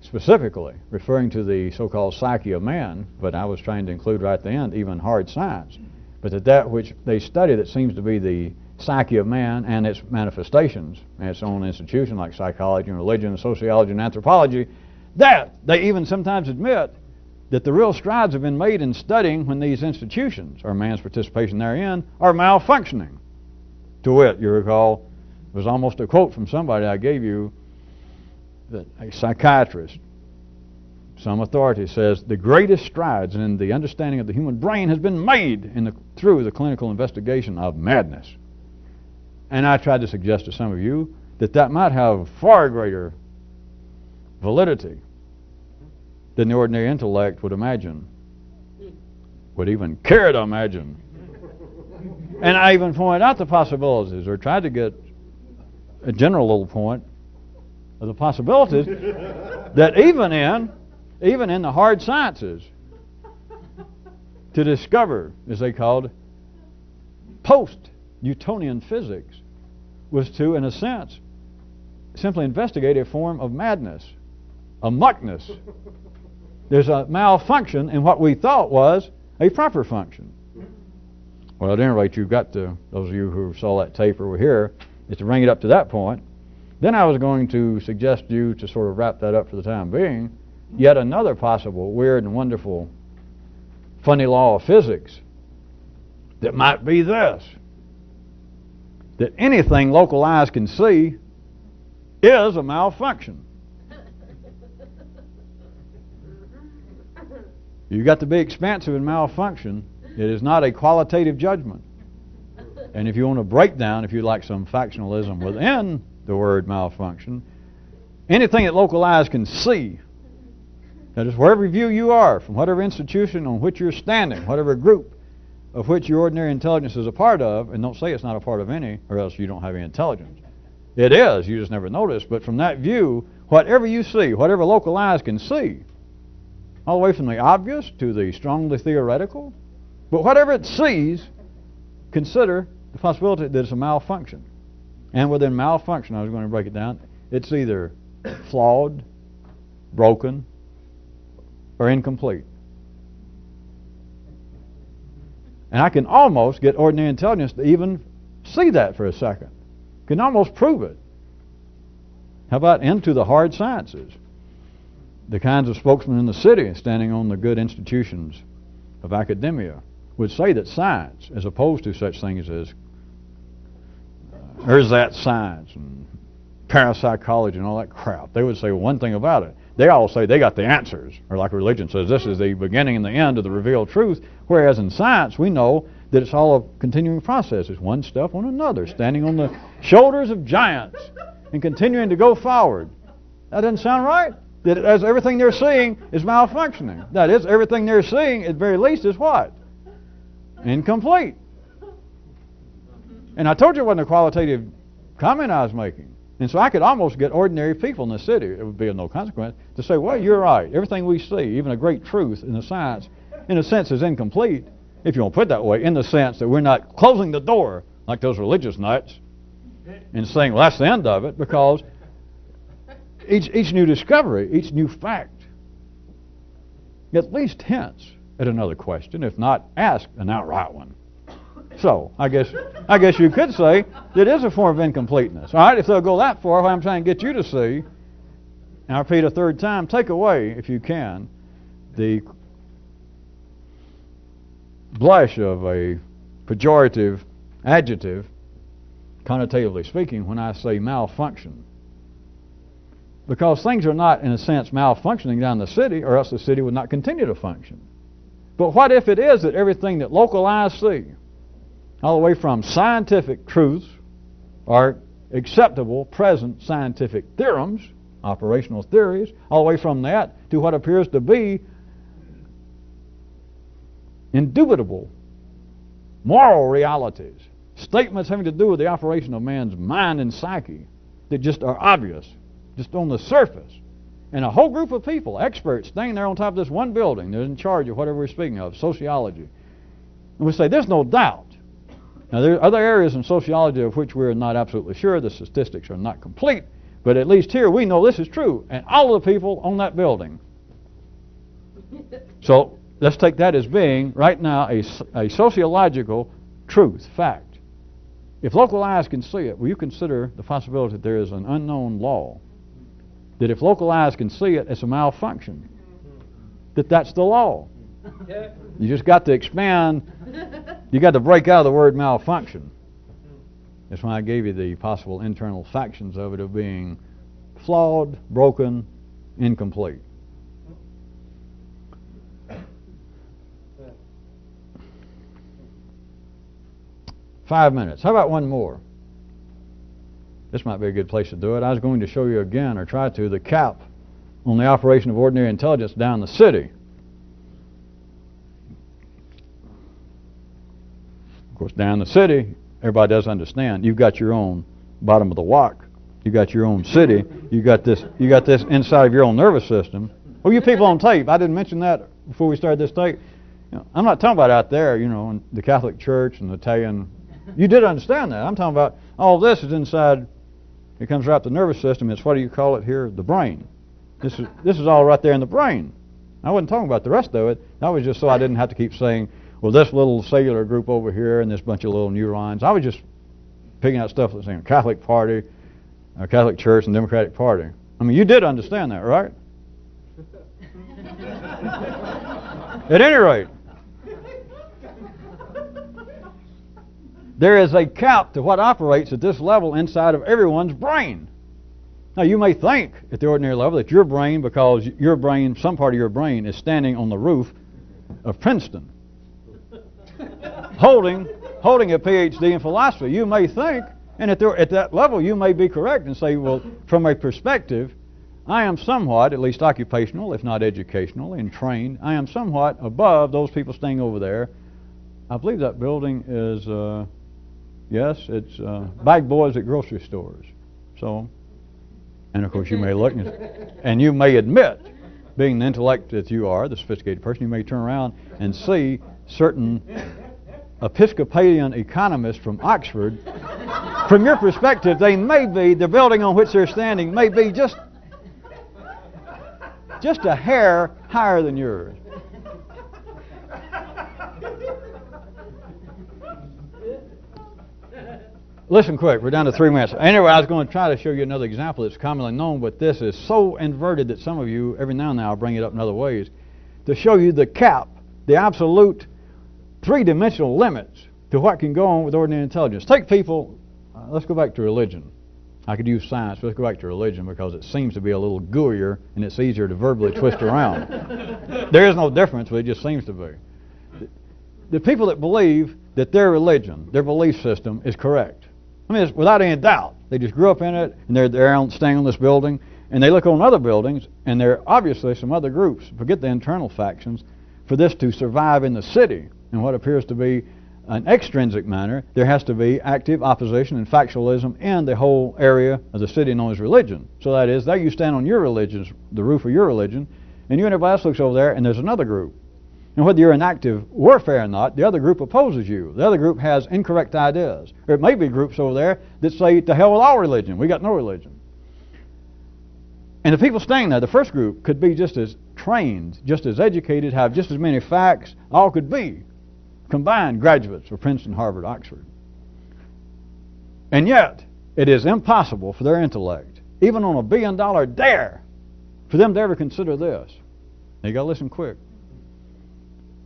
specifically referring to the so-called psyche of man, but I was trying to include right at the end even hard science, but that which they study that seems to be the psyche of man and its manifestations and its own institution like psychology and religion and sociology and anthropology, that they even sometimes admit that the real strides have been made in studying when these institutions, or man's participation therein, are malfunctioning. To wit, you recall, it was almost a quote from somebody I gave you, that a psychiatrist, some authority says, the greatest strides in the understanding of the human brain has been made through the clinical investigation of madness. And I tried to suggest to some of you that might have far greater validity than the ordinary intellect would imagine, would even care to imagine. And I even pointed out the possibilities, or tried to get a general little point of the possibilities that even in the hard sciences, to discover, as they called, post-Newtonian physics, was to, in a sense, simply investigate a form of madness, a muckness. There's a malfunction in what we thought was a proper function. Well, at any rate, you've got to, those of you who saw that tape or were here, is to bring it up to that point. Then I was going to suggest you to sort of wrap that up for the time being. Yet another possible weird and wonderful funny law of physics that might be this, that anything local eyes can see is a malfunction. You've got to be expansive in malfunction. It is not a qualitative judgment. And if you want to break down, if you like some factionalism within the word malfunction, anything that local eyes can see, that is, wherever view you are, from whatever institution on which you're standing, whatever group of which your ordinary intelligence is a part of, and don't say it's not a part of any, or else you don't have any intelligence. It is, you just never notice, but from that view, whatever you see, whatever local eyes can see, all the way from the obvious to the strongly theoretical, but whatever it sees, consider the possibility that it's a malfunction. And within malfunction, I was going to break it down, it's either flawed, broken, or incomplete. And I can almost get ordinary intelligence to even see that for a second. Can almost prove it. How about into the hard sciences? The kinds of spokesmen in the city standing on the good institutions of academia would say that science, as opposed to such things as ersatz science and parapsychology and all that crap, they would say one thing about it. They all say they got the answers, or like religion says, this is the beginning and the end of the revealed truth, whereas in science we know that it's all a continuing process. It's one step on another, standing on the shoulders of giants and continuing to go forward. That doesn't sound right? That as everything they're seeing is malfunctioning. That is, everything they're seeing at very least is what? Incomplete. And I told you it wasn't a qualitative comment I was making. And so I could almost get ordinary people in the city, it would be of no consequence, to say, well, you're right. Everything we see, even a great truth in the science, in a sense is incomplete, if you want to put it that way, in the sense that we're not closing the door like those religious nuts and saying, well, that's the end of it, because each new discovery, each new fact, at least hints at another question, if not ask an outright one. So, I guess you could say that it is a form of incompleteness. All right, if they'll go that far, what I'm trying to get you to see, and I repeat a third time, take away, if you can, the blush of a pejorative adjective, connotatively speaking, when I say malfunction. Because things are not, in a sense, malfunctioning down the city, or else the city would not continue to function. But what if it is that everything that local eyes see, all the way from scientific truths or acceptable present scientific theorems, operational theories, all the way from that to what appears to be indubitable moral realities, statements having to do with the operation of man's mind and psyche that just are obvious, just on the surface. And a whole group of people, experts, staying there on top of this one building, they're in charge of whatever we're speaking of, sociology. And we say, there's no doubt. Now, there are other areas in sociology of which we're not absolutely sure. The statistics are not complete. But at least here we know this is true. And all of the people on that building. So let's take that as being, right now, a sociological truth, fact. If local eyes can see it, will you consider the possibility that there is an unknown law? That if local eyes can see it, it's a malfunction. That's the law. You just got to expand. You got to break out of the word malfunction. That's why I gave you the possible internal factions of it, of being flawed, broken, incomplete. Five minutes. How about one more? This might be a good place to do it. I was going to show you again, or try to, the cap on the operation of ordinary intelligence down the city. Of course, down the city, everybody does understand. You've got your own bottom of the walk. You got your own city. You got this inside of your own nervous system. Oh, you people on tape, I didn't mention that before we started this tape. You know, I'm not talking about out there, in the Catholic Church and the Italian. You did understand that. I'm talking about all this is inside. It comes right up the nervous system. It's, what do you call it here? The brain. This is all right there in the brain. I wasn't talking about the rest of it. That was just so I didn't have to keep saying, well, this little cellular group over here and this bunch of little neurons. I was just picking out stuff that's saying Catholic Party, Catholic Church, and Democratic Party. I mean, you did understand that, right? At any rate, there is a cap to what operates at this level inside of everyone's brain. Now, you may think at the ordinary level that your brain, because your brain, some part of your brain, is standing on the roof of Princeton, holding a PhD in philosophy. You may think, and at that level you may be correct and say, well, from a perspective, I am somewhat, at least occupational, if not educational, and trained, I am somewhat above those people staying over there. I believe that building is, yes, it's bag boys at grocery stores. So, and of course you may look, and you may admit, being the intellect that you are, the sophisticated person, you may turn around and see certain Episcopalian economists from Oxford, from your perspective, they may be, the building on which they're standing may be just a hair higher than yours. Listen quick, we're down to 3 minutes. Anyway, I was going to try to show you another example that's commonly known, but this is so inverted that some of you, every now and then, I'll bring it up in other ways, to show you the cap, the absolute three-dimensional limits to what can go on with ordinary intelligence. Take people, let's go back to religion. I could use science, but let's go back to religion because it seems to be a little gooier and it's easier to verbally twist around. There is no difference, but it just seems to be. The people that believe that their religion, their belief system is correct. I mean, it's without any doubt. They just grew up in it, and they're staying on this building, and they look on other buildings, and there are obviously some other groups, forget the internal factions, for this to survive in the city in what appears to be an extrinsic manner. There has to be active opposition and factionalism in the whole area of the city known as religion. So that is, there you stand on your religion, the roof of your religion, and you and everybody else looks over there, and there's another group. And whether you're in active warfare or not, the other group opposes you. The other group has incorrect ideas. Or it may be groups over there that say, to hell with all religion. We got no religion. And the people staying there, the first group, could be just as trained, just as educated, have just as many facts, all could be combined graduates of Princeton, Harvard, Oxford. And yet, it is impossible for their intellect, even on $1 billion dare, for them to ever consider this. Now you got to listen quick.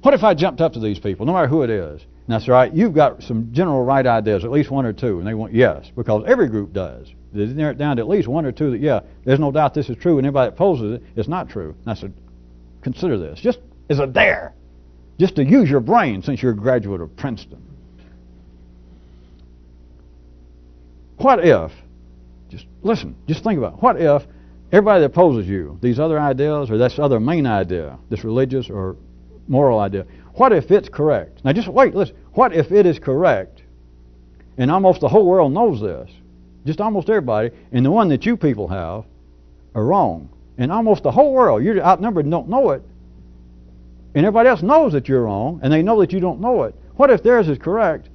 What if I jumped up to these people, no matter who it is, and that's right, you've got some general right ideas, at least one or two, and they want yes, because every group does. They narrow it down to at least one or two that, yeah, there's no doubt this is true, and anybody that opposes it, it's not true. And I said, consider this, just as a dare, just to use your brain since you're a graduate of Princeton. What if, just listen, just think about it, what if everybody that opposes you, these other ideas, or this other main idea, this religious or moral idea, what if it's correct? Now just wait, listen. What if it is correct, and almost the whole world knows this, just almost everybody, and the one that you people have are wrong, and almost the whole world, you're outnumbered and don't know it, and everybody else knows that you're wrong, and they know that you don't know it. What if theirs is correct,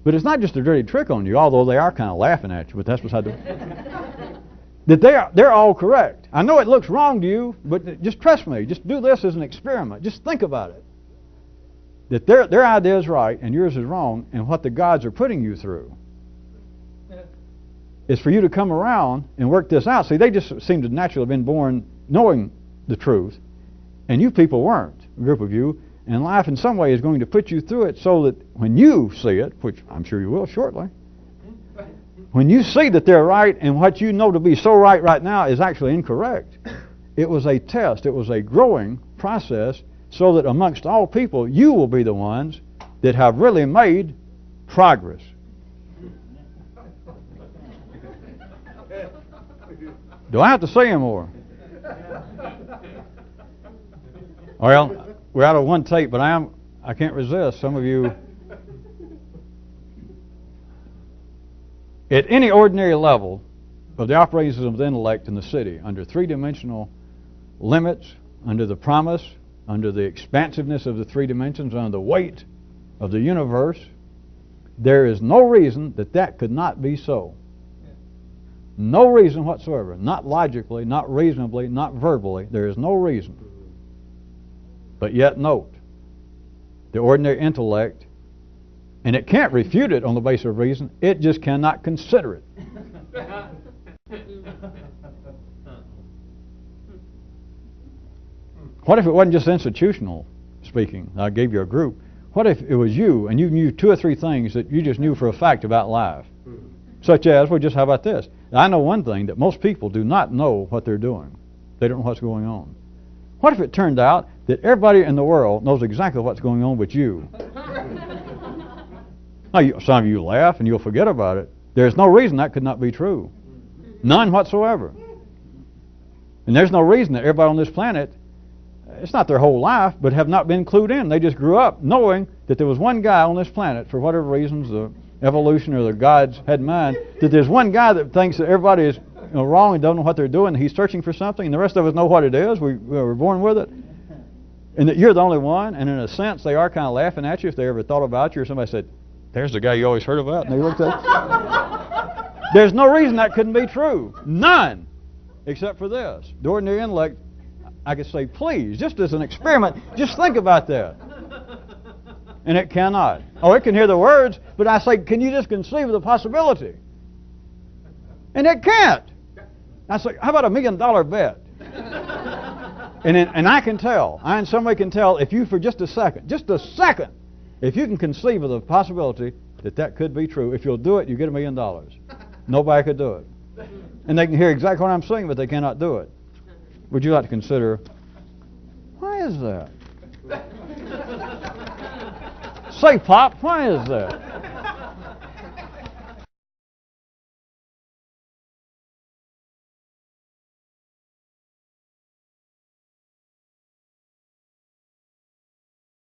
but it's not just a dirty trick on you, although they are kind of laughing at you, but that's beside the that they're all correct. I know it looks wrong to you, but just trust me. Just do this as an experiment. Just think about it. That their idea is right and yours is wrong, and what the gods are putting you through is for you to come around and work this out. See, they just seem to naturally have been born knowing the truth, and you people weren't, a group of you, and life in some way is going to put you through it so that when you see it, which I'm sure you will shortly, when you see that they're right and what you know to be so right now is actually incorrect, it was a test, it was a growing process so that amongst all people, you will be the ones that have really made progress. Do I have to say any more? Well, we're out of one tape, but I can't resist. Some of you, at any ordinary level of the operations of the intellect in the city, under three-dimensional limits, under the promise, under the expansiveness of the three dimensions, under the weight of the universe, there is no reason that could not be so. No reason whatsoever. Not logically, not reasonably, not verbally. There is no reason. But yet note, the ordinary intellect, and it can't refute it on the basis of reason, it just cannot consider it. What if it wasn't just institutional speaking? I gave you a group. What if it was you, and you knew 2 or 3 things that you just knew for a fact about life? Such as, well, just how about this? I know one thing, that most people do not know what they're doing. They don't know what's going on. What if it turned out that everybody in the world knows exactly what's going on but you? Now, some of you laugh and you'll forget about it. There's no reason that could not be true. None whatsoever. And there's no reason that everybody on this planet, it's not their whole life, but have not been clued in. They just grew up knowing that there was one guy on this planet, for whatever reasons, the evolution or the gods had in mind, that there's one guy that thinks that everybody is wrong and don't know what they're doing. He's searching for something, and the rest of us know what it is. We were born with it. And that you're the only one, and in a sense they are kind of laughing at you if they ever thought about you, or somebody said, there's the guy you always heard about, and they looked at you. There's no reason that couldn't be true. None. Except for this. The ordinary intellect, I could say, please, just as an experiment, just think about that. And it cannot. Oh, it can hear the words, but I say, can you just conceive of the possibility? And it can't. I say, how about $1 million bet? And I can tell, I in some way can tell, if you for just a second, if you can conceive of the possibility that that could be true, if you'll do it, you get $1 million. Nobody could do it. And they can hear exactly what I'm saying, but they cannot do it. Would you like to consider, why is that? Say, Pop, why is that?